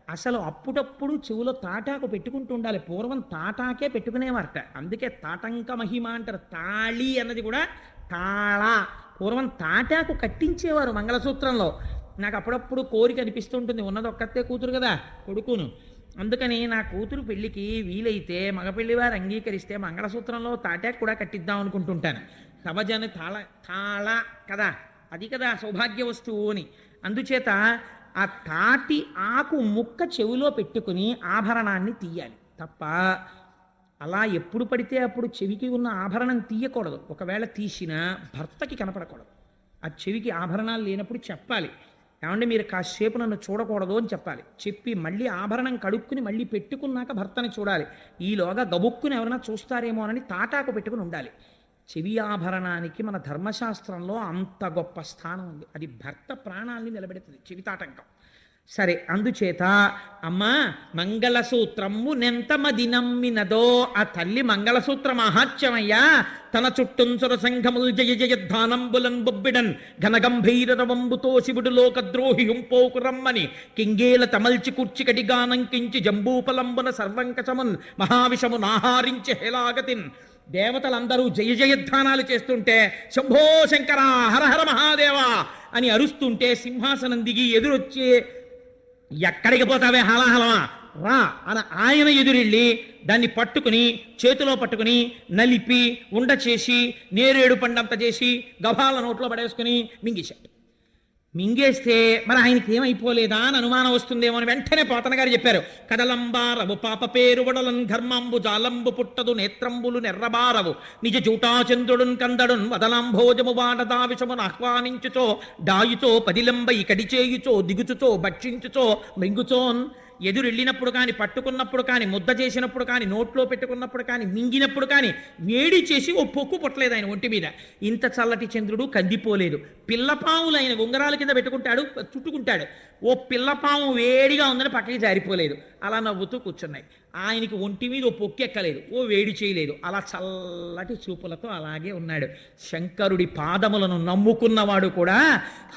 అసలు అప్పుడప్పుడు చెవులో తాటాకు పెట్టుకుంటూ ఉండాలి. పూర్వం తాటాకే పెట్టుకునేవారట, అందుకే తాటంక మహిమ అంటారు. తాళి అన్నది కూడా తాళ. పూర్వం తాటాకు కట్టించేవారు మంగళసూత్రంలో. నాకు అప్పుడప్పుడు కోరిక అనిపిస్తుంటుంది, ఉన్నది ఒక్కతే కూతురు కదా, కొడుకును. అందుకని నా కూతురు పెళ్లికి వీలైతే మగపెళ్లి వారు అంగీకరిస్తే మంగళసూత్రంలో తాటాకు కూడా కట్టిద్దాం అనుకుంటుంటాను. సవజన తాళ కదా, అది కదా సౌభాగ్య వస్తువు అని. అందుచేత ఆ తాటి ఆకు ముక్క చెవిలో పెట్టుకుని ఆభరణాన్ని తీయాలి తప్ప అలా ఎప్పుడు పడితే అప్పుడు చెవికి ఉన్న ఆభరణం తీయకూడదు. ఒకవేళ తీసినా భర్తకి కనపడకూడదు. ఆ చెవికి ఆభరణాలు లేనప్పుడు చెప్పాలి, ఏమంటే మీరు కాసేపు నన్ను చూడకూడదు అని చెప్పాలి. చెప్పి మళ్ళీ ఆభరణం కడుక్కుని మళ్ళీ పెట్టుకున్నాక భర్తని చూడాలి. ఈలోగా గబుక్కుని ఎవరైనా చూస్తారేమో అని తాటాకు పెట్టుకుని ఉండాలి. చెవి ఆభరణానికి మన ధర్మశాస్త్రంలో అంత గొప్ప స్థానం ఉంది. అది భర్త ప్రాణాల్ని నిలబెడుతుంది చెవి తాటంకం. సరే, అందుచేత అమ్మ మంగళసూత్రము నెంతమది నమ్మినదో, ఆ తల్లి మంగళసూత్ర మహాత్మ్యమయ్యా. తన చుట్టూంచుర సంఘముల్ జయ జయధ్వానంబులన్ బొబ్బిడన్ ఘనగంభీరవంబుతో శివుడు లోకద్రోహి హుంపోకురమ్మని కింగేల తమల్చి కూర్చి కటిగానంకించి జంబూపలంబున సర్వంకచమున్ మహావిషము నాహారించి హేలాగతిన్. దేవతలందరూ జయ జయధ్వానాలు చేస్తుంటే శంభో శంకర హర హర మహాదేవ అని అరుస్తుంటే సింహాసనం దిగి ఎదురొచ్చే, ఎక్కడికి పోతావే హలాహలమా రా అని ఆయన ఎదురెళ్ళి దాన్ని పట్టుకుని చేతిలో పట్టుకుని నలిపి ఉండ చేసి నేరేడు పండంత చేసి గభాల నోట్లో పడేసుకుని మింగేశాడు. మింగేస్తే మరి ఆయనకి ఏమైపోలేదా అని అనుమానం వస్తుందేమో అని వెంటనే పోతన గారు చెప్పారు. కదలంబారవు పాప పేరు వడలన్ ఘర్మంబు జాలంబు పుట్టదు నేత్రంబులు నెర్రబారవు నిజ జూటాచంద్రుడున్ కందడున్ వదలాంభోజము వాడదావిషమును ఆహ్వానించుచో డాయుచో పదిలంబై కడిచేయుచో దిగుచుచో భక్షించుచో మృంగుచోన్ ఎదురెళ్ళినప్పుడు కానీ, పట్టుకున్నప్పుడు కానీ, ముద్ద చేసినప్పుడు కానీ, నోట్లో పెట్టుకున్నప్పుడు కానీ, మింగినప్పుడు కానీ వేడి చేసి ఓ పొక్కు పుట్టలేదు ఆయన ఒంటి మీద. ఇంత చల్లటి చంద్రుడు కందిపోలేదు. పిల్లపాములు ఆయన ఉంగరాల కింద పెట్టుకుంటాడు, చుట్టుకుంటాడు. ఓ పిల్లపాము వేడిగా ఉందని పక్కకి జారిపోలేదు. అలా నవ్వుతూ కూర్చున్నాయి. ఆయనకి ఒంటి మీద ఓ పొక్కెక్కలేదు, ఓ వేడి చేయలేదు. అలా చల్లటి చూపులతో అలాగే ఉన్నాడు. శంకరుడి పాదములను నమ్ముకున్నవాడు కూడా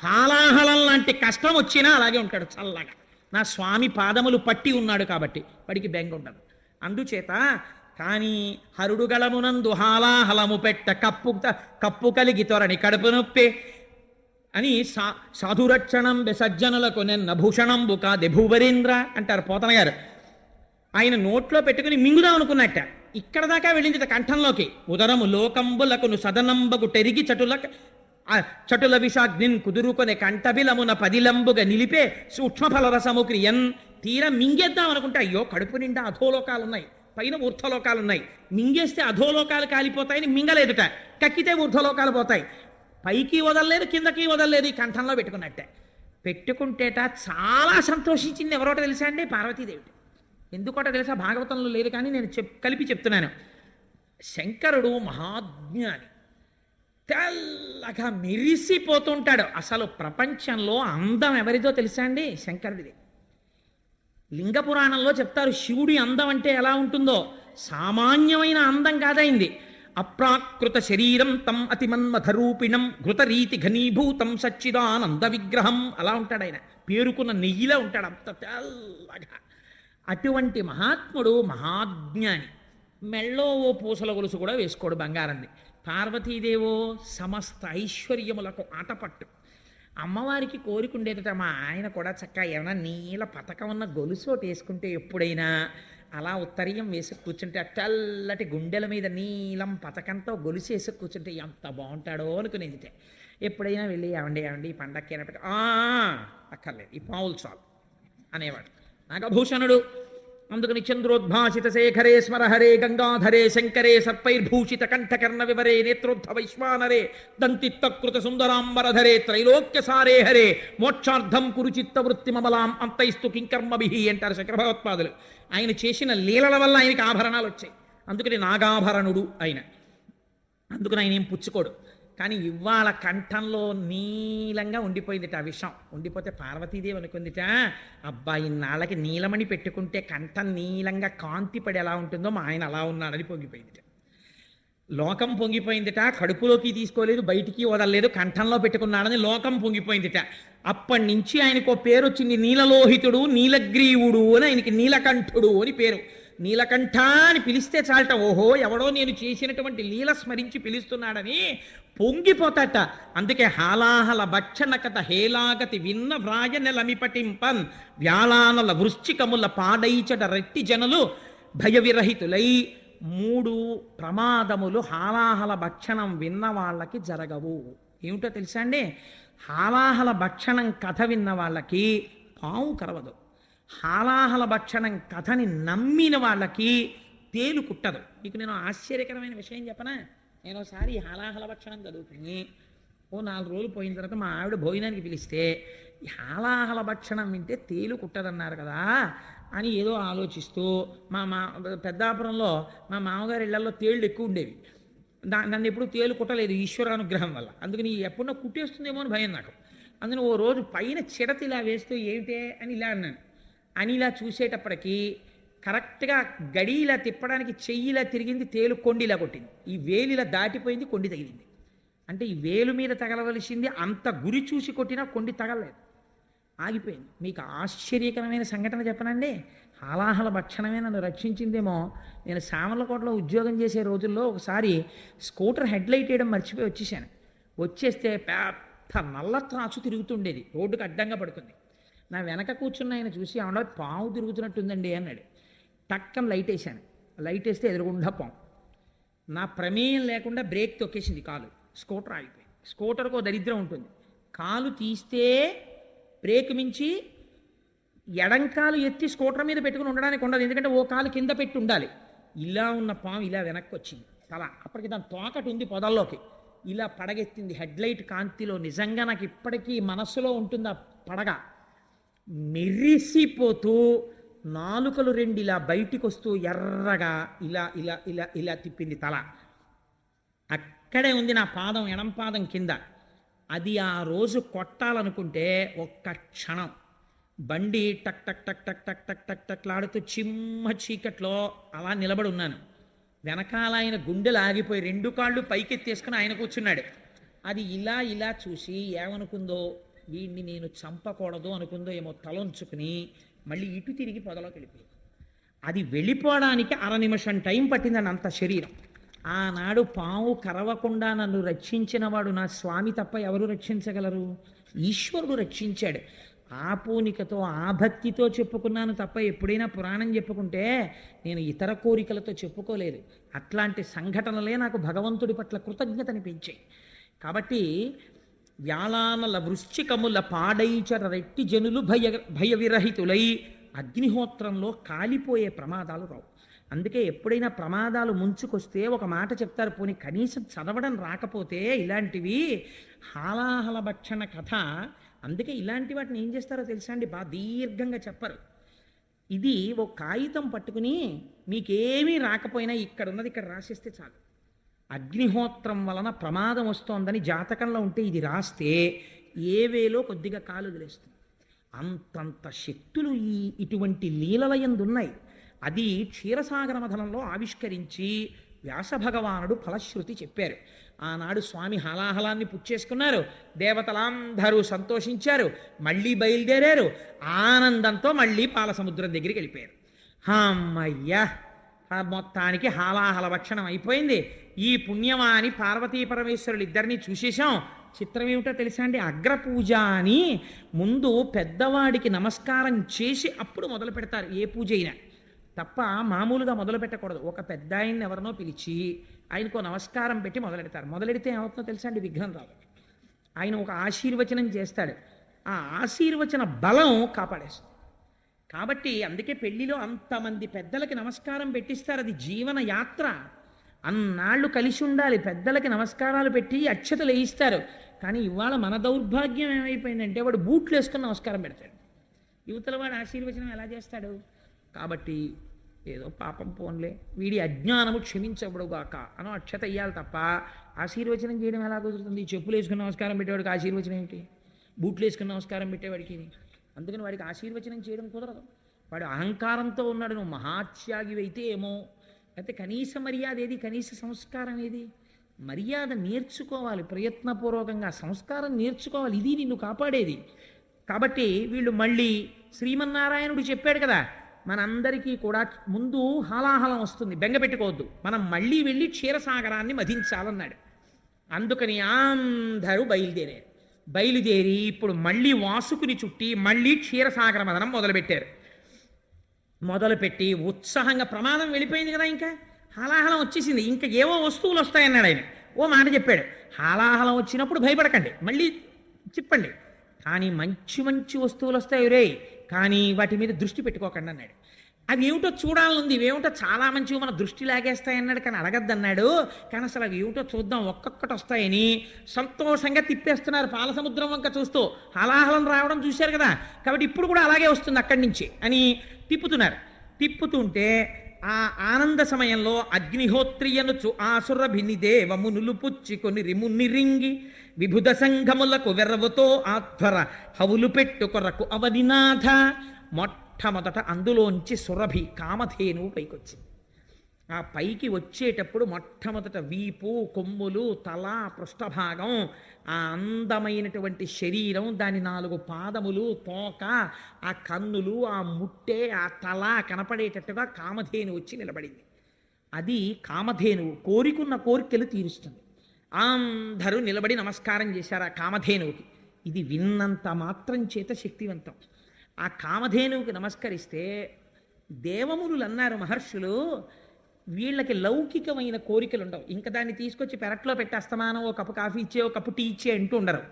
హాలాహలం లాంటి కష్టం వచ్చినా అలాగే ఉంటాడు చల్లగా. నా స్వామి పాదములు పట్టి ఉన్నాడు కాబట్టి వాడికి బెంగ ఉండదు. అందుచేత కానీ హరుడుగళమునందు హాలాహలము పెట్ట కప్పు కలిగి తొరని కడుపు నొప్పి అని సాధురక్షణం సజ్జనులకు నిన్న భూషణంబు కాదే భూవరీంద్ర అంటారు పోతన గారు. ఆయన నోట్లో పెట్టుకుని మింగుదాం అనుకున్నట్ట, ఇక్కడ దాకా వెళ్ళింది కంఠంలోకి. ఉదరము లోకంబులకును సదనంబగు టెరిగి చటుల విషాగ్నిన్ కుదురుకొనే కంఠబిలమున పదిలంబుగా నిలిపే సూక్ష్మఫల రసము క్రియన్. తీరా మింగేద్దాం అనుకుంటే అయ్యో కడుపు నిండా అధోలోకాలున్నాయి, పైన ఊర్ధ్వలోకాలున్నాయి. మింగేస్తే అధోలోకాలు కాలిపోతాయని మింగలేదుట, కక్కితే ఊర్ధ్వలోకాలు పోతాయి. పైకి వదలలేదు, కిందకి వదలలేదు, ఈ కంఠంలో పెట్టుకున్నట్టే. పెట్టుకుంటేట చాలా సంతోషించింది. ఎవరోట తెలుసా అండి? పార్వతీదేవి. ఎందుకోట తెలుసా? భాగవతంలో లేదు కానీ నేను కలిపి చెప్తున్నాను. శంకరుడు మహాజ్ఞాని, తెల్లగా మెరిసిపోతుంటాడు. అసలు ప్రపంచంలో అందం ఎవరిదో తెలుసా అండి? శంకరుడిది. లింగ పురాణంలో చెప్తారు శివుడి అందం అంటే ఎలా ఉంటుందో. సామాన్యమైన అందం కాదైంది. అప్రాకృత శరీరం తం అతిమన్మథరూపిణం ఘృతరీతి ఘనీభూతం సచ్చిదానంద విగ్రహం. అలా ఉంటాడు ఆయన, పేరుకున్న నెయ్యిలా ఉంటాడు, అంత తెల్లగా. అటువంటి మహాత్ముడు మహాజ్ఞాని. మెళ్ళో ఓ పూసల గొలుసు కూడా వేసుకోడు బంగారంది. పార్వతీదేవో సమస్త ఐశ్వర్యములకు ఆటపట్టు. అమ్మవారికి కోరికుండేదట, మా ఆయన కూడా చక్కగా ఏమైనా నీల పతకం ఉన్న గొలుసు ఒకటి వేసుకుంటే ఎప్పుడైనా అలా ఉత్తరీయం వేసి కూర్చుంటే, ఆ తెల్లటి గుండెల మీద నీలం పతకంతో గొలుసు వేసి కూర్చుంటే ఎంత బాగుంటాడో అనుకునేది. ఎప్పుడైనా వెళ్ళి ఏమండి ఏమండి ఈ పండక్కి అయినప్పటికీ అక్కర్లేదు, ఈ పావులు చాలు అనేవాడు నాగభూషణుడు. అందుకని చంద్రోద్భాసిత శేఖరే స్మరహరే గంగాధరే శంకరే సర్పైర్భూషిత కంఠకర్ణ వివరే నేత్రోద్ధ వైశ్వానరే దంతిత్తకృత సుందరాంబరధరే త్రైలోక్య సారే హరే మోక్షార్థం కురు చిత్త వృత్తి మమలాం అంతైస్తు కింకర్మభిహి అంటారు శంకర భగవత్పాదులు. ఆయన చేసిన లీలల వల్ల ఆయనకి ఆభరణాలు వచ్చాయి. అందుకని నాగాభరణుడు ఆయన. అందుకని ఆయన ఏం పుచ్చుకోడు. కానీ ఇవాళ కంఠంలో నీలంగా ఉండిపోయిందిట ఆ విషం. ఉండిపోతే పార్వతీదేవి అనుకుందిట, అబ్బాయి నాళ్ళకి నీలమణి పెట్టుకుంటే కంఠం నీలంగా కాంతి పడి ఎలా ఉంటుందో మా ఆయన అలా ఉన్నాడని పొంగిపోయిందిట. లోకం పొంగిపోయిందిట. కడుపులోకి తీసుకోలేదు, బయటికి వదలలేదు, కంఠంలో పెట్టుకున్నాడని లోకం పొంగిపోయిందిట. అప్పటి నుంచి ఆయనకు పేరు వచ్చింది, నీలలోహితుడు నీలగ్రీవుడు అని. ఆయనకి నీలకంఠుడు అని పేరు. నీలకంఠ అని పిలిస్తే చాలట, ఓహో ఎవడో నేను చేసినటువంటి లీల స్మరించి పిలుస్తున్నాడని పొంగిపోతాట. అందుకే హాలాహల భక్షణ కథ హేలాగతి విన్న వ్రాయ నెలమిపటింపన్ వ్యాలానల వృశ్చికముల పాడైచట రెట్టి జనులు భయవిరహితులై. 3 ప్రమాదములు హాలాహల భక్షణం విన్న వాళ్ళకి జరగవు. ఏమిటో తెలుసా అండి? హాలాహల భక్షణం కథ విన్న వాళ్ళకి పాము కరవదు. హాలాహల భక్షణం కథని నమ్మిన వాళ్ళకి తేలు కుట్టదు. మీకు నేను ఆశ్చర్యకరమైన విషయం చెప్పనా? నేను ఒకసారి హాలాహల భక్షణం చదువుకుని ఓ 4 రోజులు పోయిన తర్వాత మా ఆవిడ భోజనానికి పిలిస్తే, హాలాహల భక్షణం వింటే తేలు కుట్టదన్నారు కదా అని ఏదో ఆలోచిస్తూ మా పెద్దాపురంలో మా మామగారి ఇళ్లలో తేళ్ళు ఎక్కువ ఉండేవి. నన్ను ఎప్పుడు తేలు కుట్టలేదు ఈశ్వరానుగ్రహం వల్ల. అందుకని ఎప్పుడన్నా కుట్టేస్తుందేమో అని భయం నాకు. అందుకని ఓ రోజు పైన చిడత ఇలా వేస్తూ ఏమిటే అని ఇలా అన్నాను. అని ఇలా చూసేటప్పటికీ కరెక్ట్గా గడి ఇలా తిప్పడానికి చెయ్యిలా తిరిగింది, తేలు కొండిలా కొట్టింది. ఈ వేలిలా దాటిపోయింది, కొండి తగిలింది. అంటే ఈ వేలు మీద తగలవలసింది, అంత గురి చూసి కొట్టినా కొండి తగలలేదు, ఆగిపోయింది. మీకు ఆశ్చర్యకరమైన సంఘటన చెప్పనండి. హాలాహల భక్షణమే నన్ను రక్షించిందేమో. నేను సామర్లకోటలో ఉద్యోగం చేసే రోజుల్లో ఒకసారి స్కూటర్ హెడ్లైట్ వేయడం మర్చిపోయి వచ్చేసాను. వచ్చేస్తే పెద్ద నల్ల త్రాసు తిరుగుతుండేది, రోడ్డుకు అడ్డంగా పడుకుంది. నా వెనక కూర్చున్న ఆయన చూసి, ఏమన్నా పాము తిరుగుతున్నట్టుందండి అన్నాడు. టక్కన లైట్ వేసాను. లైట్ వేస్తే ఎదురుగుండా పాము. నా ప్రమేయం లేకుండా బ్రేక్ తొక్కేసింది కాలు. స్కూటర్ ఆగిపోయింది. స్కూటర్కు దరిద్రం ఉంటుంది, కాలు తీస్తే బ్రేక్ మించి ఎడంకాలు ఎత్తి స్కూటర్ మీద పెట్టుకుని ఉండడానికి ఉండదు, ఎందుకంటే ఓ కాలు కింద పెట్టి ఉండాలి. ఇలా ఉన్న పాము ఇలా వెనక్కి వచ్చింది తల. అప్పటికి దాని తోకటి ఉంది పొదల్లోకి. ఇలా పడగెత్తింది హెడ్లైట్ కాంతిలో. నిజంగా నాకు ఇప్పటికీ మనస్సులో ఉంటుంది ఆ పడగ. మెరిసిపోతూ నాలుకలు రెండు ఇలా బయటికి వస్తూ ఎర్రగా ఇలా ఇలా ఇలా ఇలా తిప్పింది తల. అక్కడే ఉంది నా పాదం, ఎడం పాదం కింద. అది ఆ రోజు కొట్టాలనుకుంటే ఒక్క క్షణం బండి టక్ టక్ టక్ టక్ టక్ టక్ టక్ టక్లాడుతూ చిమ్మ చీకట్లో అలా నిలబడి ఉన్నాను. వెనకాల ఆయన గుండెలు ఆగిపోయి రెండు కాళ్ళు పైకెత్తేసుకుని ఆయన కూర్చున్నాడు. అది ఇలా ఇలా చూసి ఏమనుకుందో, వీడిని నేను చంపకూడదు అనుకుందో ఏమో, తలొంచుకుని మళ్ళీ ఇటు తిరిగి పొదలోకి వెళ్ళిపోయింది. అది వెళ్ళిపోవడానికి నిమిషం టైం పట్టిందని అంత శరీరం. ఆనాడు పాము కరవకుండా నన్ను రక్షించిన వాడు నా స్వామి తప్ప ఎవరు రక్షించగలరు? ఈశ్వరుడు రక్షించాడు. ఆ పూనికతో ఆ భక్తితో చెప్పుకున్నాను తప్ప ఎప్పుడైనా పురాణం చెప్పుకుంటే నేను ఇతర కోరికలతో చెప్పుకోలేదు. అట్లాంటి సంఘటనలే నాకు భగవంతుడి పట్ల కృతజ్ఞతని పెంచాయి. కాబట్టి వ్యాళానల వృశ్చికముల పాడైచర రెట్టి జనులు భయ విరహితులై అగ్నిహోత్రంలో కాలిపోయే ప్రమాదాలు రావు. అందుకే ఎప్పుడైనా ప్రమాదాలు ముంచుకొస్తే ఒక మాట చెప్తారు, పోనీ కనీసం చదవడం రాకపోతే ఇలాంటివి హాలాహల భక్షణ కథ. అందుకే ఇలాంటి వాటిని ఏం చేస్తారో తెలుసా అండి, బాగా దీర్ఘంగా చెప్పరు. ఇది ఒక కాగితం పట్టుకుని మీకేమీ రాకపోయినా ఇక్కడ ఉన్నది ఇక్కడ రాసేస్తే చాలు. అగ్నిహోత్రం వలన ప్రమాదం వస్తోందని జాతకంలో ఉంటే ఇది రాస్తే ఏ వేలో కొద్దిగా కాలు వదిలేస్తుంది. అంతంత శక్తులు ఇటువంటి లీలలయందున్నాయి. అది క్షీరసాగర మథనంలో ఆవిష్కరించి వ్యాసభగవానుడు ఫలశ్రుతి చెప్పారు. ఆనాడు స్వామి హలాహలాన్ని పుచ్చేసుకున్నారు. దేవతలందరూ సంతోషించారు. మళ్ళీ బయలుదేరారు. ఆనందంతో మళ్ళీ పాలసముద్రం దగ్గరికి వెళ్ళిపోయారు. అమ్మయ్యా, మొత్తానికి హాలాహల భక్షణం అయిపోయింది. ఈ పుణ్యమాని పార్వతీ పరమేశ్వరులు ఇద్దరిని చూసేశాం. చిత్రం ఏమిటో తెలుసా అండి, అగ్రపూజ అని ముందు పెద్దవాడికి నమస్కారం చేసి అప్పుడు మొదలు పెడతారు ఏ పూజ అయినా. తప్ప మామూలుగా మొదలు పెట్టకూడదు. ఒక పెద్ద ఆయన్ని ఎవరినో పిలిచి ఆయనకు నమస్కారం పెట్టి మొదలెడతారు. మొదలెడితే ఏమవుతుందో తెలుసా అండి, విఘ్నం రాదు. ఆయన ఒక ఆశీర్వచనం చేస్తాడు. ఆ ఆశీర్వచన బలం కాపాడేస్తుంది. కాబట్టి అందుకే పెళ్లిలో అంతమంది పెద్దలకి నమస్కారం పెట్టిస్తారు. అది జీవన యాత్ర. అన్నాళ్ళు కలిసి ఉండాలి. పెద్దలకి నమస్కారాలు పెట్టి అక్షతలు వేయిస్తారు. కానీ ఇవాళ మన దౌర్భాగ్యం ఏమైపోయిందంటే వాడు బూట్లు వేసుకుని నమస్కారం పెడతాడు. యువతల వాడు ఆశీర్వచనం ఎలా చేస్తాడు? కాబట్టి ఏదో పాపం పోన్లే, వీడి అజ్ఞానము క్షమించబడుగాక అని అక్షత ఇయ్యాలి తప్ప ఆశీర్వచనం చేయడం ఎలా కుదురుతుంది? చెప్పులు వేసుకుని నమస్కారం పెట్టేవాడికి ఆశీర్వచనం ఏంటి? బూట్లు వేసుకుని నమస్కారం పెట్టేవాడికి. అందుకని వాడికి ఆశీర్వచనం చేయడం కుదరదు. వాడు అహంకారంతో ఉన్నాడు. నువ్వు మహాత్యాగివైతే ఏమో, అయితే కనీస మర్యాద ఏది? కనీస సంస్కారం ఏది? మర్యాద నేర్చుకోవాలి, ప్రయత్నపూర్వకంగా సంస్కారం నేర్చుకోవాలి. ఇది నిన్ను కాపాడేది. కాబట్టి వీళ్ళు మళ్ళీ శ్రీమన్నారాయణుడు చెప్పాడు కదా, మనందరికీ కూడా ముందు హాలాహలం వస్తుంది, బెంగ పెట్టుకోవద్దు, మనం మళ్ళీ వెళ్ళి క్షీరసాగరాన్ని మధించాలన్నాడు. అందుకని అందరూ బయలుదేరి ఇప్పుడు మళ్ళీ వాసుకుని చుట్టి మళ్ళీ క్షీరసాగర మదనం మొదలుపెట్టి ఉత్సాహంగా, ప్రమాదం వెళ్ళిపోయింది కదా, ఇంకా హాలాహలం వచ్చేసింది, ఇంకా ఏవో వస్తువులు వస్తాయన్నాడు ఆయన. ఓ మాట చెప్పాడు, హాలాహలం వచ్చినప్పుడు భయపడకండి, మళ్ళీ చెప్పండి, కానీ మంచి మంచి వస్తువులు వస్తాయి రే, కానీ వాటి మీద దృష్టి పెట్టుకోకండి అన్నాడు. అవి ఏమిటో చూడాలనుంది, ఇవేమిటో చాలా మంచివి మన దృష్టి లాగేస్తాయన్నాడు, కానీ అడగద్దన్నాడు. కానీ అసలు అవి ఏమిటో చూద్దాం, ఒక్కొక్కటి వస్తాయని సంతోషంగా తిప్పేస్తున్నారు పాలసముద్రం వంక చూస్తూ. హలాహలం రావడం చూశారు కదా, కాబట్టి ఇప్పుడు కూడా అలాగే వస్తుంది అక్కడి నుంచి అని తిప్పుతున్నారు. తిప్పుతుంటే ఆ ఆనంద సమయంలో అగ్నిహోత్రియనుచు ఆసురభిని దేవమునులు పుచ్చుకొని రిమునిరింగి విభుద సంఘములకు వెర్రవుతో ఆధ్వర హవులు పెట్టుకొరకు అవనినాథ. మొట్టమొదట అందులోంచి సురభి కామధేనువు పైకొచ్చింది. ఆ పైకి వచ్చేటప్పుడు మొట్టమొదట వీపు, కొమ్ములు, తల, పృష్ఠభాగం, ఆ అందమైనటువంటి శరీరం, దాని 4 పాదములు, తోక, ఆ కన్నులు, ఆ ముట్టె, ఆ తల కనపడేటట్టుగా కామధేను వచ్చి నిలబడింది. అది కామధేనువు కోరికున్న కోరికలు తీరుస్తుంది. అందరూ నిలబడి నమస్కారం చేశారు ఆ కామధేనువుకి. ఇది విన్నంత మాత్రం చేత శక్తివంతం. ఆ కామధేనువుకి నమస్కరిస్తే దేవమునులు అన్నారు, మహర్షులు, వీళ్ళకి లౌకికమైన కోరికలు ఉండవు. ఇంకా దాన్ని తీసుకొచ్చి పెరట్లో పెట్టి అస్తమానం ఓ కప్పు కాఫీ ఇచ్చే, ఓ కప్పు టీ ఇచ్చే అంటూ ఉండరు.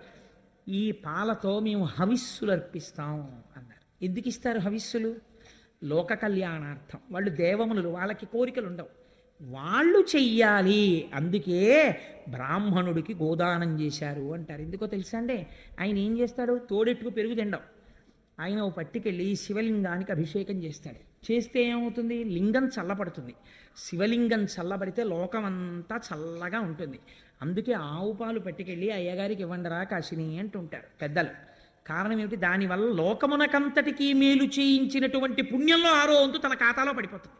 ఈ పాలతో మేము హవిస్సులు అర్పిస్తాం అన్నారు. ఎందుకు ఇస్తారు హవిస్సులు? లోక కళ్యాణార్థం. వాళ్ళు దేవమునులు, వాళ్ళకి కోరికలు ఉండవు, వాళ్ళు చెయ్యాలి. అందుకే బ్రాహ్మణుడికి గోదానం చేశారు అంటారు. ఎందుకో తెలుసా అండి, ఆయన ఏం చేస్తాడు, తోడెట్టుకు పెరుగు తినడం. ఆయన ఓ పట్టుకెళ్ళి శివలింగానికి అభిషేకం చేస్తాడు. చేస్తే ఏమవుతుంది? లింగం చల్లబడుతుంది. శివలింగం చల్లబడితే లోకమంతా చల్లగా ఉంటుంది. అందుకే ఆవు పాలు పట్టుకెళ్ళి అయ్యగారికి ఇవ్వండిరా కాశిని అంటుంటారు పెద్దలు. కారణం ఏమిటి? దానివల్ల లోకమునకంతటికీ మేలు చేయించినటువంటి పుణ్యంలో 6వ వంతు తన ఖాతాలో పడిపోతుంది.